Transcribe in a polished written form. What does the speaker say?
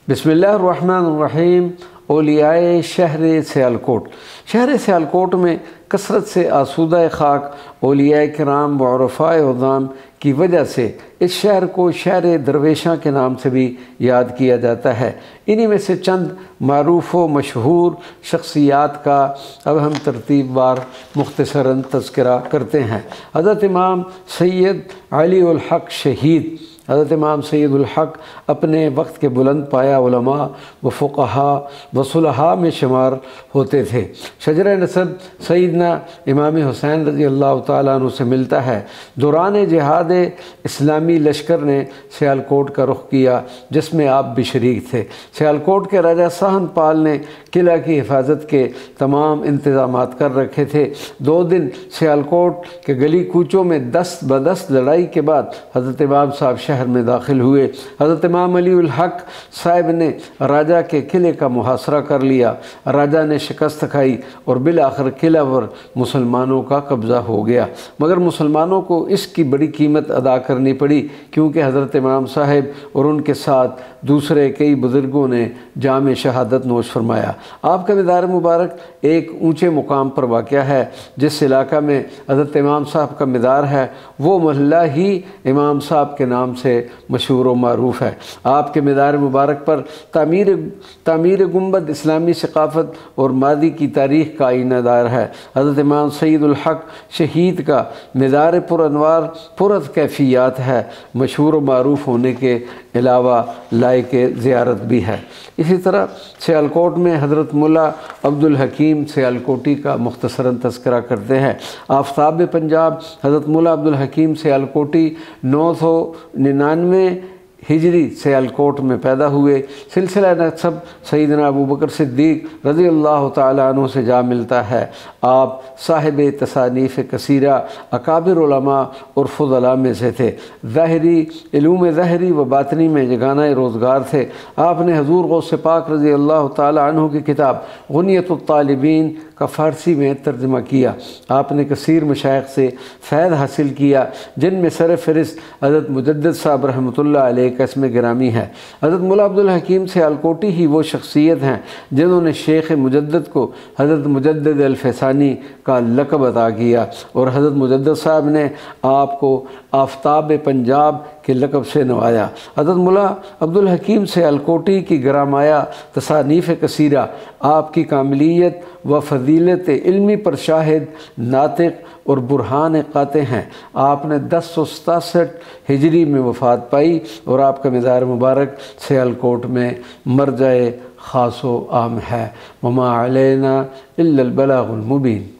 बिस्मिल्लाहिर्रहमानिर्रहीम। औलियाए शहर सियालकोट। शहर सियालकोट में कसरत से आसूदा खाक औलियाए किराम व उरफ़ाए उज़्ज़ाम की वजह से इस शहर को शहर दरवेशां के नाम से भी याद किया जाता है। इन्हीं में से चंद मारूफ़ व मशहूर शख्सियात का अब हम तरतीबवार मुख्तसरन तज़किरा करते हैं। हज़रत इमाम सैयद अली उल हक़ शहीद। हज़रत इमाम सैयद उल हक़ अपने वक्त के बुलंद पाया उलमा व फ़ुक़हा व सुलहा में शुमार होते थे। शजर नसब सैयदना इमाम हुसैन रज़ी अल्लाह तआला अन्हु से मिलता है। दौरान जिहाद इस्लामी लश्कर ने सियालकोट का रुख किया, जिसमें आप भी शरीक थे। सियालकोट के राजा सहन पाल ने किला की हिफाजत के तमाम इंतज़ामात कर रखे थे। 2 दिन सियालकोट के गली कूचों में दस्त बदस्त लड़ाई के बाद हज़रत इमाम साहब शहर में दाखिल हुए। हज़रत इमाम अली उल हक़ साहिब ने राजा के किले का मुहासरा कर लिया। राजा ने शिकस्त खाई और बिलाखिर किला पर मुसलमानों का कब्ज़ा हो गया, मगर मुसलमानों को इसकी बड़ी कीमत अदा करनी पड़ी, क्योंकि हज़रत इमाम साहिब और उनके साथ दूसरे कई बुज़ुर्गों ने जाम शहादत नोश फरमाया। आपका मज़ार मुबारक एक ऊँचे मुकाम पर वाक़या है। जिस इलाका में हज़रत इमाम साहब का मज़ार है वो मोहल्ला ही इमाम साहब के नाम से मशहूर व मारूफ़ है। आपके मज़ार मुबारक पर तामीर गुंबद इस्लामी सक़ाफ़त और मादी की तारीख़ का आईनादार है। हज़रत इमाम सैयद उल हक़ शहीद का मज़ार पुरअनवार पुरअज़ कैफ़ियत है। मशहूर व मारूफ़ होने के अलावा लायक ज़ियारत भी है। इसी तरह सियालकोट में हज़रत मुल्ला अब्दुल हकीम सियालकोटी का मुख्तसरन तज़किरा करते हैं। आफ़ताब पंजाब हज़रत मुल्ला अब्दुल हकीम सियालकोटी 999 हिजरी सियालकोट में पैदा हुए। सिलसिला नसब सैयदना अबू बकर सिद्दीक़ रज़ी अल्लाह तआला अन्हु से जा मिलता है। आप साहिब तसानीफ़ कसीरा अकाबिर उलमा और फ़ुज़ला में से थे। ज़ाहिरी इल्म ज़ाहिरी व बातनी में यगाना रोज़गार थे। आपने हज़ूर गौस पाक रज़ी अल्लाह तआला अन्हु की किताब गुनियतुत तालिबीन का फ़ारसी में तर्जुमा किया। आपने कसीर मशाइख़ से फ़ैज़ हासिल किया, जिनमें सर फ़हरिस्त हज़रत मुजद्दिद साहब रहमतुल्लाह अलैह का इसमें गिरामी है। हज़रत मुल्ला अब्दुल हकीम सियालकोटी ही वो शख्सियत हैं जिन्होंने शेख मुजद्दिद को हज़रत मुजद्दिद अल-फ़ैसानी का लक़ब अता किया, और हज़रत मुजद्दिद साहब ने आपको आफ़ताब पंजाब के लक़ब से नवाया। हज़रत मुल्ला अब्दुल हकीम सियालकोटी की गरामाया तसानीफ़ कसीरा आपकी कामिलियत व फ़ज़ीलत इल्मी पर शाहिद, नातिक़ और बुरहान क़ाते हैं। आपने 1067 हिजरी में वफ़ात पाई और आपका मज़ार मुबारक सियालकोट में मरजाए ख़ास व आम है। वमा अलैना इल्लल बलागुल मुबीन।